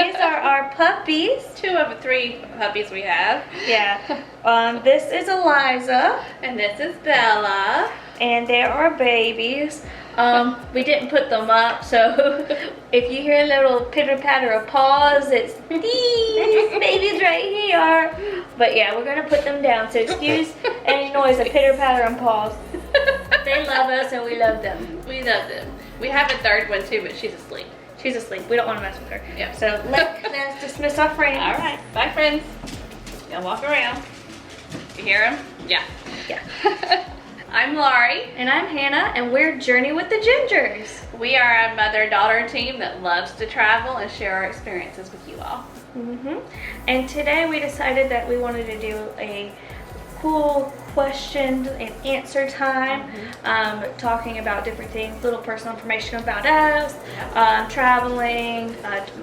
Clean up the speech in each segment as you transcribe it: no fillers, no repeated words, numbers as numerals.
these are our puppies. 2 of the 3 puppies we have. Yeah. This is Eliza. And this is Bella. And they are babies. We didn't put them up, so if you hear a little pitter-patter of paws, it's these babies right here. But yeah, we're going to put them down, so excuse any noise of pitter-patter and paws. They love us and we love them. We love them. We have a 3rd one too, but she's asleep. She's asleep. We don't want to mess with her. Yeah. So let's dismiss our friends. All right. Bye, friends. Now walk around. You hear them? Yeah. Yeah. I'm Laurie. And I'm Hannah, and we're Journey with the Gingers. We are a mother-daughter team that loves to travel and share our experiences with you all. And today we decided that we wanted to do a cool question and answer time, talking about different things, little personal information about us, traveling,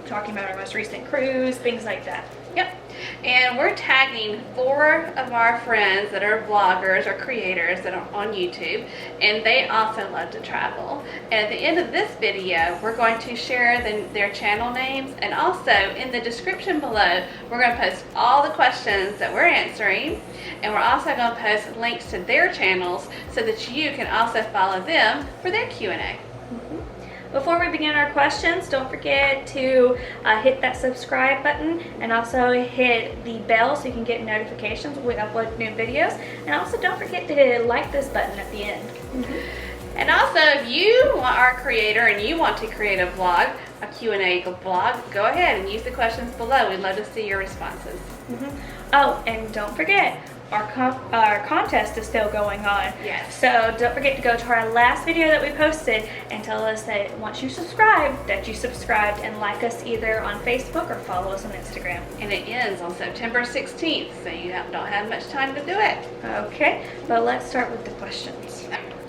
talking about our most recent cruise, things like that. Yep. And we're tagging 4 of our friends that are vloggers or creators that are on YouTube, and they also love to travel. And at the end of this video, we're going to share their channel names, and also in the description below, we're going to post all the questions that we're answering, and we're also going to post links to their channels so that you can also follow them for their Q&A. Before we begin our questions, don't forget to hit that subscribe button and also hit the bell so you can get notifications when we upload new videos. And also don't forget to like this button at the end. And also, if you are a creator and you want to create a vlog, a Q&A vlog, go ahead and use the questions below. We'd love to see your responses. Oh, and don't forget, our contest is still going on. Yes. So don't forget to go to our last video that we posted and tell us that once you subscribe, that you subscribed, and like us either on Facebook or follow us on Instagram. And it ends on September 16th, so you don't have much time to do it. Okay, but let's start with the questions.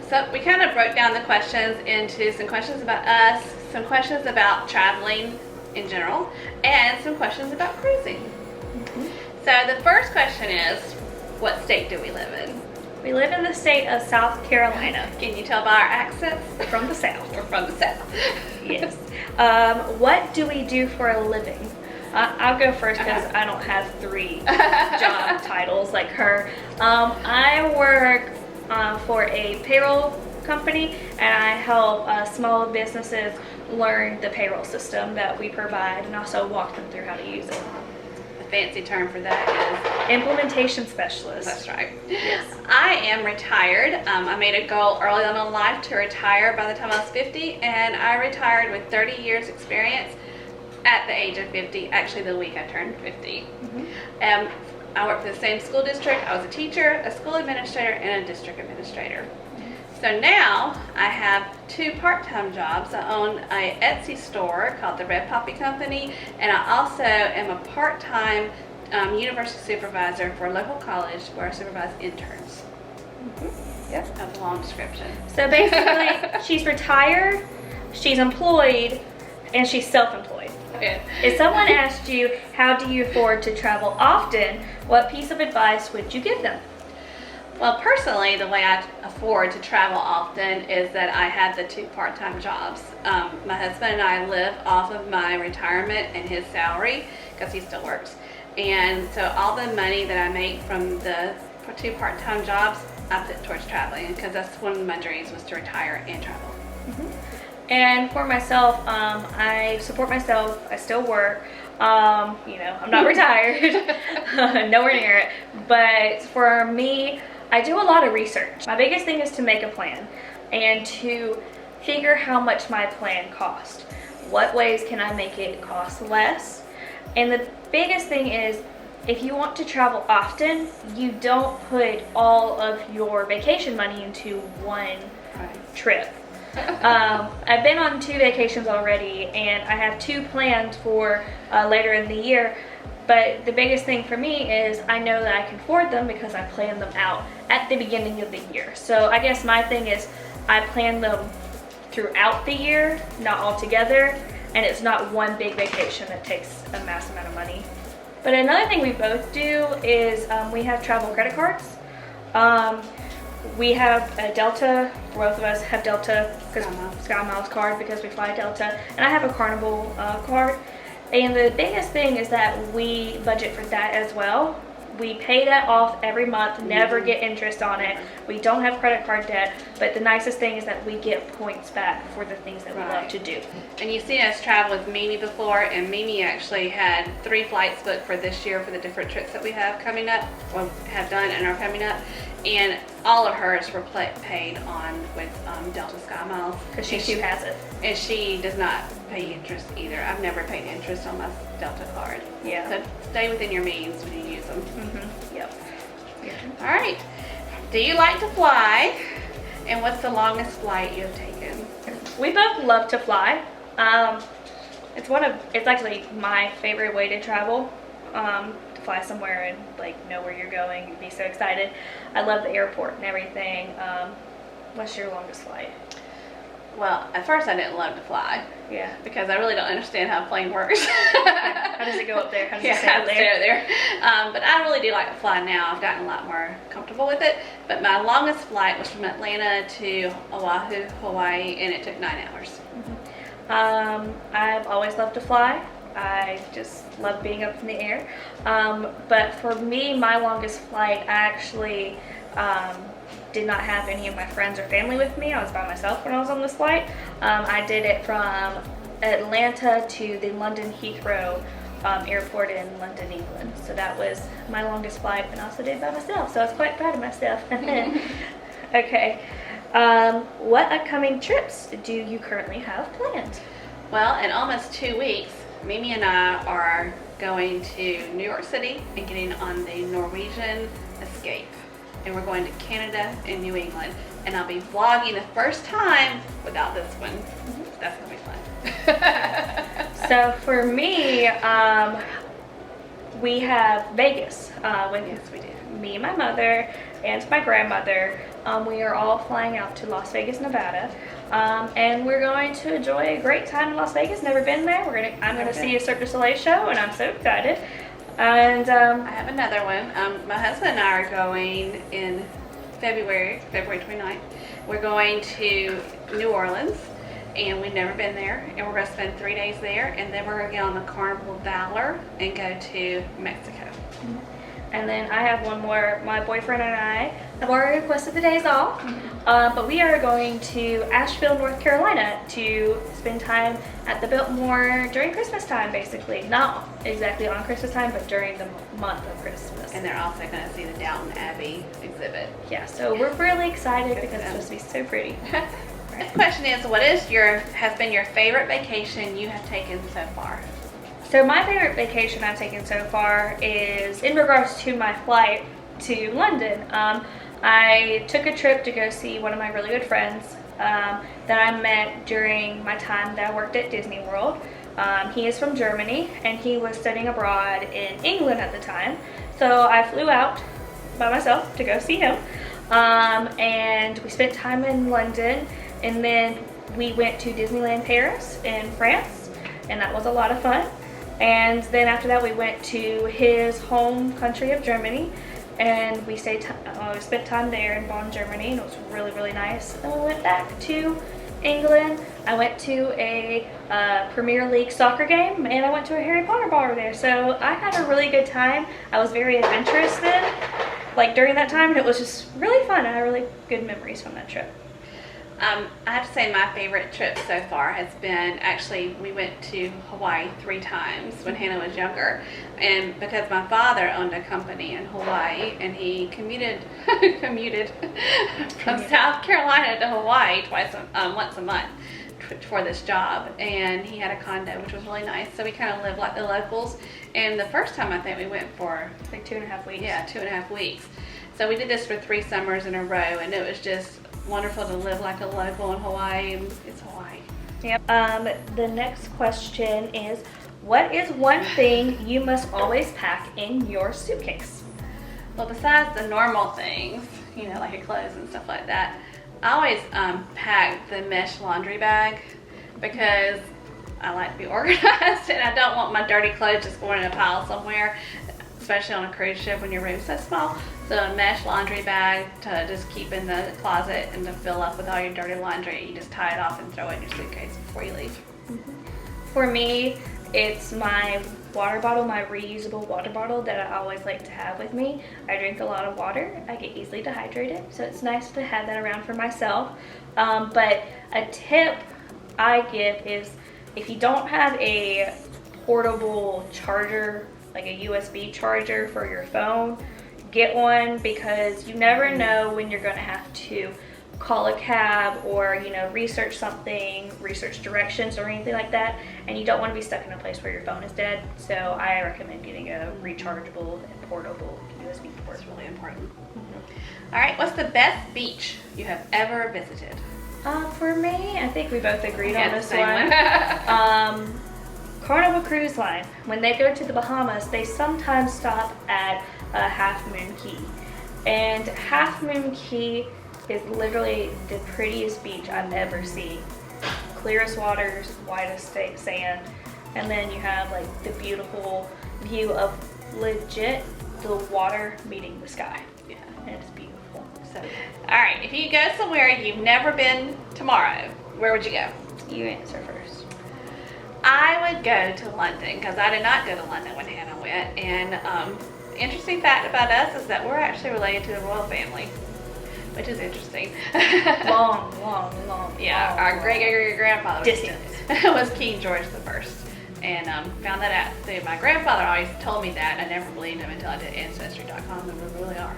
So we kind of broke down the questions into some questions about us, some questions about traveling in general, and some questions about cruising. So the first question is, what state do we live in? We live in the state of South Carolina. Can you tell by our accents? From the South. We're from the South. Yes. What do we do for a living? I'll go first because I don't have 3 job titles like her. I work for a payroll company, and I help small businesses learn the payroll system that we provide and also walk them through how to use it. Fancy term for that is implementation specialist. That's right. Yes. I am retired. I made a goal early on in life to retire by the time I was 50, and I retired with 30 years experience at the age of 50, actually the week I turned 50. I worked for the same school district. I was a teacher, a school administrator, and a district administrator. So now I have 2 part-time jobs. I own an Etsy store called the Red Poppy Company, and I also am a part-time university supervisor for a local college where I supervise interns. Yes. That's a long description. So basically, she's retired, she's employed, and she's self-employed. Yeah. If someone asked you, how do you afford to travel often, what piece of advice would you give them? Well, personally, the way I afford to travel often is that I have the 2 part-time jobs. My husband and I live off of my retirement and his salary because he still works. And so all the money that I make from the 2 part-time jobs, I put towards traveling because that's one of my dreams, was to retire and travel. And for myself, I support myself. I still work. I'm not retired, nowhere near it. But for me, I do a lot of research. My biggest thing is to make a plan and to figure how much my plan costs. What ways can I make it cost less? And the biggest thing is, if you want to travel often, you don't put all of your vacation money into one trip. I've been on 2 vacations already, and I have 2 planned for later in the year. But the biggest thing for me is I know that I can afford them because I plan them out at the beginning of the year. So I guess my thing is I plan them throughout the year, not all together, and it's not one big vacation that takes a mass amount of money. But another thing we both do is we have travel credit cards. We have a Delta, both of us have Delta, because Sky Miles card because we fly Delta, and I have a Carnival card. And the biggest thing is that we budget for that as well. We pay that off every month, never get interest on it. We don't have credit card debt, but the nicest thing is that we get points back for the things that we love to do. And you see us travel with Mimi before, and Mimi actually had 3 flights booked for this year for the different trips that we have coming up, or have done and are coming up. And all of hers were paid on with Delta Sky Miles. Because she too has it. And she does not pay interest either. I've never paid interest on my Delta card. Yeah. So stay within your means when you use them. Yep. All right. Do you like to fly? And what's the longest flight you have taken? We both love to fly. It's actually my favorite way to travel. To fly somewhere and like know where you're going and be so excited. I love the airport and everything. What's your longest flight? Well, at first I didn't love to fly. Yeah. Because I really don't understand how a plane works. How does it go up there? How does it stay how up to there? stay there. But I really do like to fly now. I've gotten a lot more comfortable with it. But my longest flight was from Atlanta to Oahu, Hawaii, and it took 9 hours. I've always loved to fly. I just love being up in the air. But for me, my longest flight, I actually did not have any of my friends or family with me. I was by myself when I was on this flight. I did it from Atlanta to the London Heathrow airport in London, England. So that was my longest flight, and I also did it by myself. So I was quite proud of myself. Okay. What upcoming trips do you currently have planned? Well, in almost 2 weeks, Mimi and I are going to New York City and getting on the Norwegian Escape. And we're going to Canada and New England. And I'll be vlogging the first time without this one. That's going to be fun. So for me, we have Vegas. Yes, we do. Me and my mother and my grandmother. We are all flying out to Las Vegas, Nevada. And we're going to enjoy a great time in Las Vegas. Never been there. I'm gonna see a Cirque du Soleil show, and I'm so excited. And I have another one. My husband and I are going in February 29th. We're going to New Orleans, and we've never been there. And we're going to spend 3 days there, and then we're going to get on the Carnival Valor and go to Mexico. And then I have one more. My boyfriend and I have already requested the days off, but we are going to Asheville, North Carolina to spend time at the Biltmore during Christmas time, basically. Not exactly on Christmas time, but during the month of Christmas. And they're also going to see the Downton Abbey exhibit. Yeah, so we're really excited because it's supposed to be so pretty. The question is, what has been your favorite vacation you have taken so far? So my favorite vacation I've taken so far is in regards to my flight to London. I took a trip to go see one of my really good friends that I met during my time that I worked at Disney World. He is from Germany, and he was studying abroad in England at the time. So I flew out by myself to go see him, and we spent time in London, and then we went to Disneyland Paris in France, and that was a lot of fun. And then after that, we went to his home country of Germany, and we spent time there in Bonn, Germany, and it was really, really nice. Then we went back to England. I went to a Premier League soccer game, and I went to a Harry Potter bar there. So I had a really good time. I was very adventurous then, like during that time, and it was just really fun. I had really good memories from that trip. I have to say my favorite trip so far has been, actually, we went to Hawaii 3 times when Hannah was younger. And because my father owned a company in Hawaii, and he commuted from South Carolina to Hawaii once a month for this job. And he had a condo, which was really nice. So we kind of lived like the locals. And the first time I think we went for Like 2.5 weeks. Yeah, 2.5 weeks. So we did this for 3 summers in a row, and it was just wonderful to live like a local in Hawaii, and it's Hawaii. Yep. The next question is, what is one thing you must always pack in your suitcase? Well, besides the normal things, you know, like your clothes and stuff like that, I always pack the mesh laundry bag because I like to be organized, and I don't want my dirty clothes just going in a pile somewhere, especially on a cruise ship when your room's so small. So a mesh laundry bag to just keep in the closet and to fill up with all your dirty laundry. You just tie it off and throw it in your suitcase before you leave. For me, It's my water bottle, my reusable water bottle that I always like to have with me. I drink a lot of water. I get easily dehydrated, so it's nice to have that around for myself. But a tip I give is if you don't have a portable charger, like a USB charger for your phone, get one, because you never know when you're going to have to call a cab or, you know, research something, research directions or anything like that, and you don't want to be stuck in a place where your phone is dead. So I recommend getting a rechargeable and portable USB port. It's really important. All right, what's the best beach you have ever visited? For me, I think we both agreed Yeah, on this same one. Carnival Cruise Line, when they go to the Bahamas, they sometimes stop at Half Moon Key. And Half Moon Key is literally the prettiest beach I've ever seen. Clearest waters, whitest sand, and then you have like the beautiful view of legit the water meeting the sky. Yeah. And it's beautiful. So, all right, if you go somewhere you've never been tomorrow, where would you go? You answer first. I would go to London, because I did not go to London when Hannah went. And interesting fact about us is that we're actually related to the royal family, which is interesting. Long. Yeah, our great-great-grandfather Distant. was King George the First. And found that out. So my grandfather always told me that, and I never believed him until I did Ancestry.com, and we really are.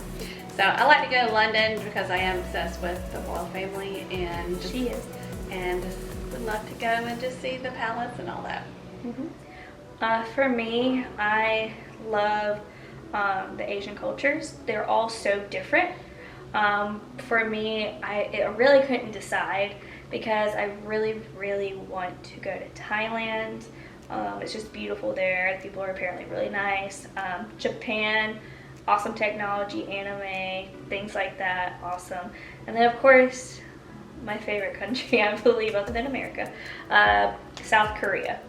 So I like to go to London because I am obsessed with the royal family, and just, She is. and just would love to go and just see the palace and all that. For me, I love the Asian cultures. They're all so different. For me, I really couldn't decide because I really want to go to Thailand. It's just beautiful there. The people are apparently really nice. Japan, awesome technology, anime, things like that, awesome. And then of course, my favorite country, I believe, other than America, South Korea.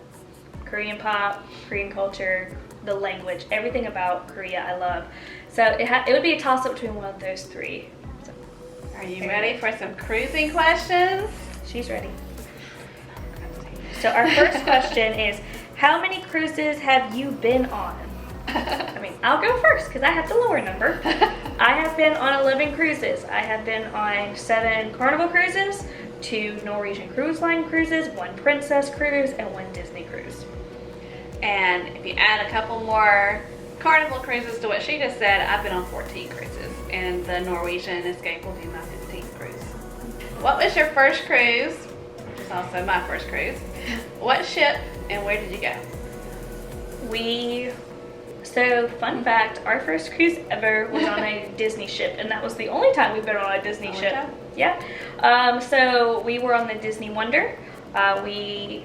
Korean pop, Korean culture, the language, everything about Korea I love. So it would be a toss-up between one of those three. So, Are you ready for some cruising questions? she's ready. So our first question is, how many cruises have you been on? I mean, I'll go first because I have the lower number. I have been on 11 cruises. I have been on 7 Carnival cruises, 2 Norwegian Cruise Line cruises, 1 Princess cruise, and 1 Disney cruise. And if you add a couple more Carnival cruises to what she just said, I've been on 14 cruises, and the Norwegian Escape will be my 15th cruise. What was your first cruise, which is also my first cruise? What ship and where did you go? So fun fact, our first cruise ever was on a Disney ship, and that was the only time we've been on a Disney ship. time? Yeah. So we were on the Disney Wonder. We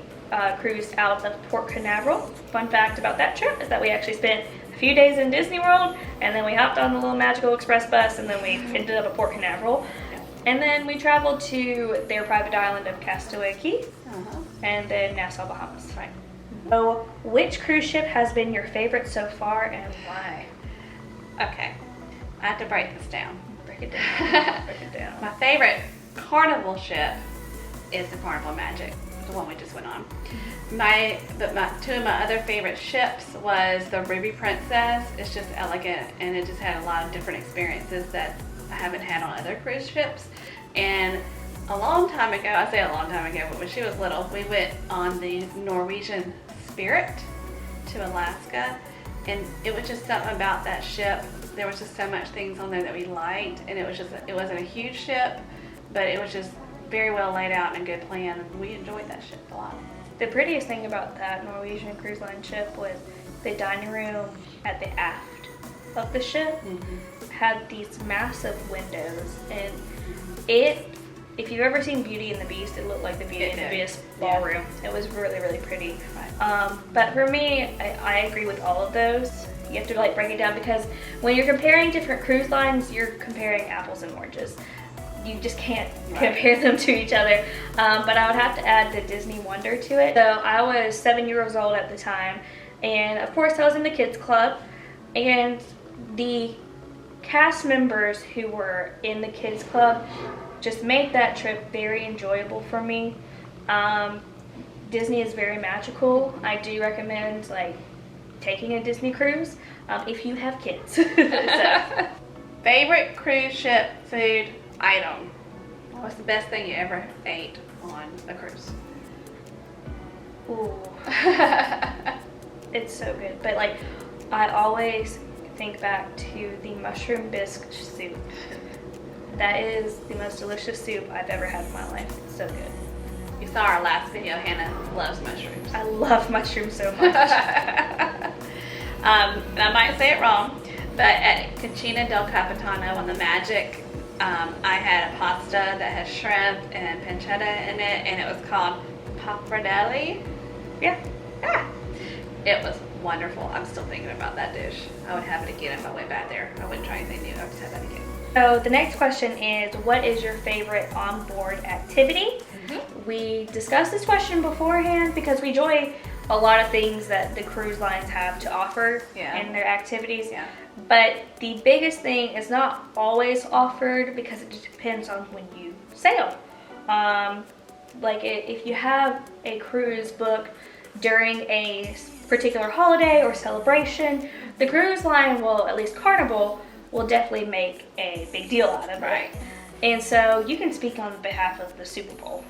cruised out of Port Canaveral. Fun fact about that trip is that we actually spent a few days in Disney World, and then we hopped on the little Magical Express bus, and then we ended up at Port Canaveral. And then we traveled to their private island of Castaway Cay, and then Nassau, Bahamas. Right. So, which cruise ship has been your favorite so far, and why? Okay, I have to break this down. Break it down. Break it down. My favorite Carnival ship is the Carnival Magic, the one we just went on. Two of my other favorite ships was the Ruby Princess. It's just elegant, and it just had a lot of different experiences that I haven't had on other cruise ships. And a long time ago, I say a long time ago, but when she was little, we went on the Norwegian Spirit to Alaska, and it was just something about that ship. There was just so much things on there that we liked, and it wasn't a huge ship, but it was just very well laid out and a good plan, and we enjoyed that ship a lot. The prettiest thing about that Norwegian Cruise Line ship was the dining room at the aft of the ship had these massive windows, and if you've ever seen Beauty and the Beast, it looked like the Beauty and the Beast ballroom. It was really pretty. But for me, I agree with all of those. You have to like break it down, because when you're comparing different cruise lines, you're comparing apples and oranges. You just can't compare them to each other. But I would have to add the Disney Wonder to it. So I was 7 years old at the time, and of course I was in the kids club, and the cast members who were in the kids club just made that trip very enjoyable for me. Disney is very magical. I do recommend like taking a Disney cruise if you have kids. So, favorite cruise ship food item? What's the best thing you ever ate on a cruise? ooh, it's so good. But like, I always think back to the mushroom bisque soup. That is the most delicious soup I've ever had in my life. It's so good. You saw our last video, Hannah loves mushrooms. I love mushrooms so much. And I might say it wrong, but at Cucina del Capitano on the Magic, I had a pasta that has shrimp and pancetta in it, and it was called pappardelle. Yeah. Ah, it was wonderful. I'm still thinking about that dish. I would have it again if I went back there. I wouldn't try anything new. I would just have that again. So the next question is, what is your favorite onboard activity? We discussed this question beforehand because we enjoy a lot of things that the cruise lines have to offer in their activities. Yeah. But the biggest thing is not always offered because it just depends on when you sail. Like if you have a cruise book during a particular holiday or celebration, the cruise line will, at least Carnival, will definitely make a big deal out of it. Right. And so you can speak on behalf of the Super Bowl.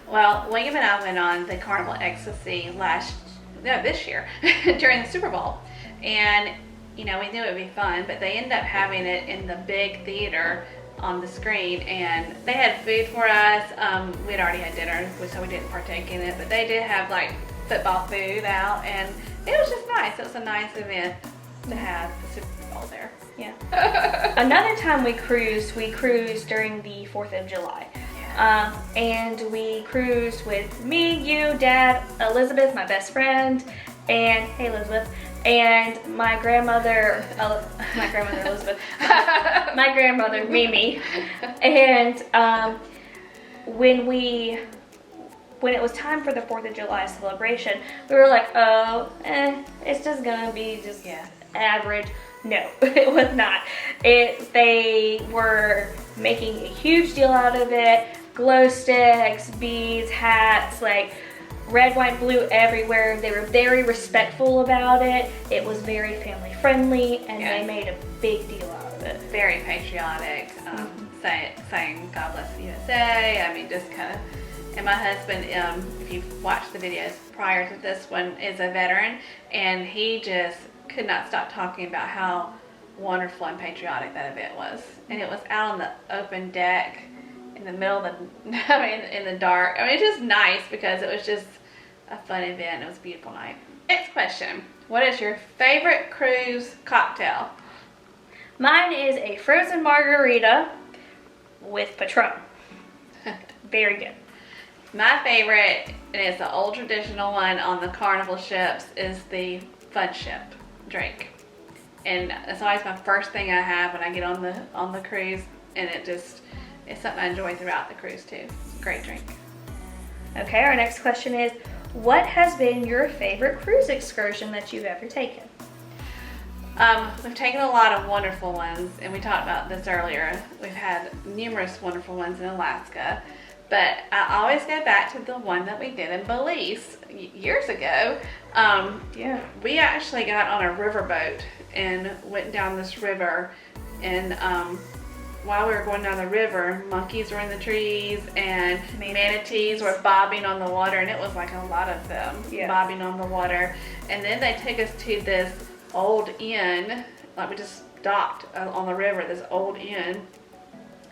Well, William and I went on the Carnival Ecstasy this year during the Super Bowl, and you know, we knew it would be fun, but they ended up having it in the big theater on the screen, and they had food for us. We had already had dinner, so we didn't partake in it, but they did have like football food out, and it was just nice. It was a nice event to have the Super Bowl there. Yeah. Another time we cruised during the 4th of July. And we cruised with me, you, Dad, Elizabeth, my best friend, and hey Elizabeth, and my grandmother Elizabeth, my grandmother Mimi. And when it was time for the 4th of July celebration, we were like, oh, it's just gonna be just average. No, it was not. They were making a huge deal out of it. Glow sticks, beads, hats, like red, white, blue everywhere. They were very respectful about it. It was very family friendly, and they made a big deal out of it. Very patriotic, saying God bless the USA. I mean, just kind of. And my husband, if you've watched the videos prior to this one, is a veteran, and he just could not stop talking about how wonderful and patriotic that event was. And it was out on the open deck in the middle of in the dark. I mean, it's just nice because it was just a fun event. It was a beautiful night. Next question. What is your favorite cruise cocktail? Mine is a frozen margarita with Patron. Very good. My favorite, and it's the old traditional one on the Carnival ships, is the Fun Ship drink. And it's always my first thing I have when I get on the cruise, and it's something I enjoy throughout the cruise too. Great drink. Okay, our next question is, what has been your favorite cruise excursion that you've ever taken? We've taken a lot of wonderful ones, and we talked about this earlier. We've had numerous wonderful ones in Alaska, but I always go back to the one that we did in Belize years ago. We actually got on a riverboat and went down this river, and while we were going down the river, monkeys were in the trees and manatees were bobbing on the water, and it was like a lot of them bobbing on the water. And then they took us to this old inn, like we just stopped on the river, this old inn,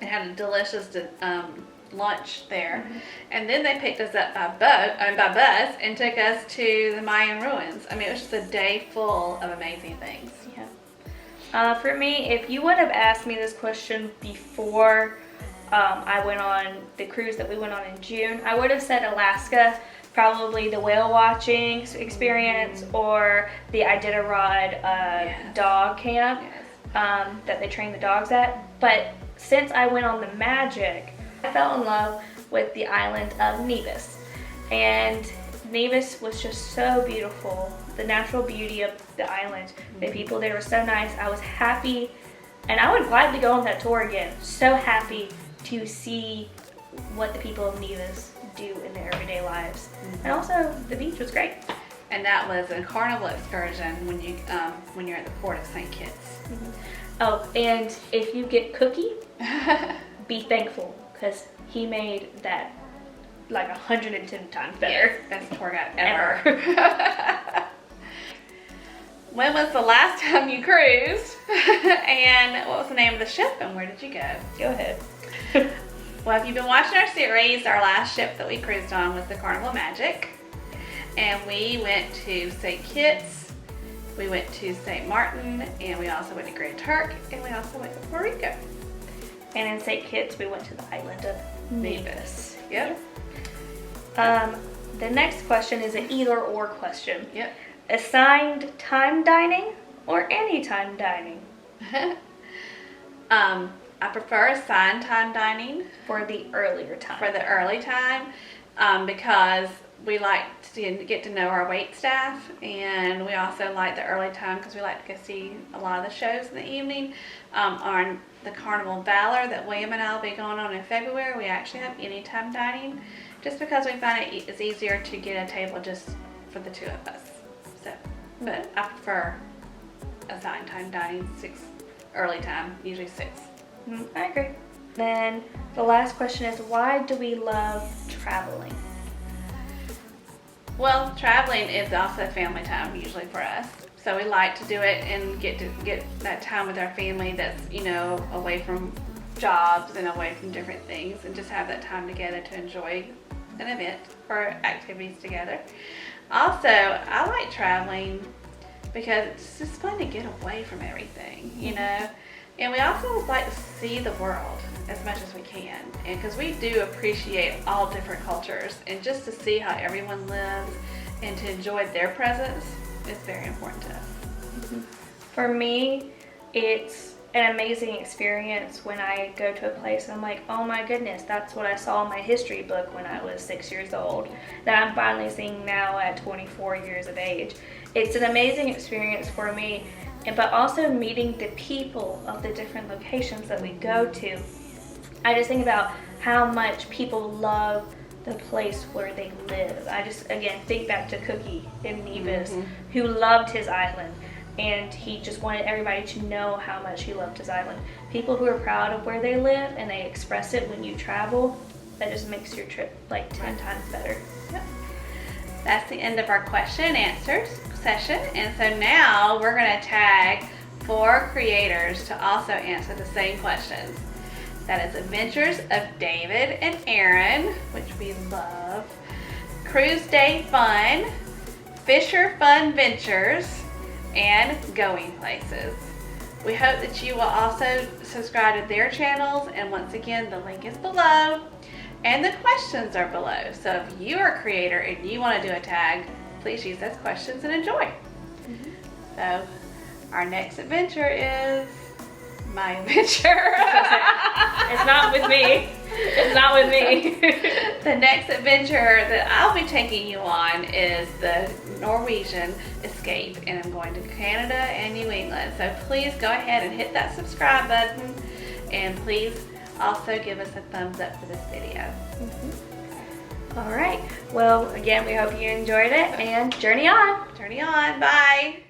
and had a delicious lunch there. And then they picked us up by bus and took us to the Mayan ruins. I mean, it was just a day full of amazing things. For me, if you would have asked me this question before I went on the cruise that we went on in June, I would have said Alaska, probably the whale watching experience, or the Iditarod dog camp that they train the dogs at. But since I went on the Magic, I fell in love with the island of Nevis. And Nevis was just so beautiful. The natural beauty of the island. The people there were so nice. I was happy, and I would gladly go on that tour again. So happy to see what the people of Nevis do in their everyday lives. And also, the beach was great. And that was a carnival excursion when you're at the Port of St. Kitts. Oh, and if you get Cookie, be thankful, because he made that like 110 times better. Yes, best tour guide ever. When was the last time you cruised? And what was the name of the ship and where did you go? Go ahead. Well, if you've been watching our series, our last ship that we cruised on was the Carnival Magic. And we went to St. Kitts, we went to St. Martin, and we also went to Grand Turk, and we also went to Puerto Rico. And in St. Kitts, we went to the island of Nevis. Yep. The next question is an either or question. Yep. Assigned time dining or anytime dining? I prefer assigned time dining For the earlier time. for the early time because we like to get to know our wait staff, and we also like the early time because we like to go see a lot of the shows in the evening. On the Carnival Valor that William and I will be going on in February, we actually have anytime dining just because we find it's easier to get a table just for the two of us. So, but I prefer assigned time dining, early time, usually 6. I agree. Then the last question is, why do we love traveling? Well, traveling is also family time usually for us. So we like to do it and get that time with our family that's, away from jobs and away from different things, and just have that time together to enjoy an event or activities together. Also, I like traveling because it's just fun to get away from everything, And we also like to see the world as much as we can, and because we do appreciate all different cultures, and just to see how everyone lives and to enjoy their presence is very important to us. For me, it's an amazing experience when I go to a place and I'm like, oh my goodness, that's what I saw in my history book when I was 6 years old, that I'm finally seeing now at 24 years of age. It's an amazing experience for me, but also meeting the people of the different locations that we go to. I just think about how much people love the place where they live. I just, again, think back to Cookie in Nevis, who loved his island, and he just wanted everybody to know how much he loved his island. People who are proud of where they live and they express it when you travel, that just makes your trip like 10 times better. Yep. That's the end of our question and answers session, and so now we're going to tag 4 creators to also answer the same questions. That is Adventures of David and Aaron, which we love, Cruise Day Fun, Fisher Fun Ventures, and Going Places. We hope that you will also subscribe to their channels, and once again, the link is below and the questions are below. So if you are a creator and you want to do a tag, please use those questions and enjoy. So our next adventure is my adventure. It's not with me. It's not with me. The next adventure that I'll be taking you on is the Norwegian Escape, and I'm going to Canada and New England. So please go ahead and hit that subscribe button, and please also give us a thumbs up for this video. All right. Well, again, we hope you enjoyed it, and journey on. Journey on. Bye.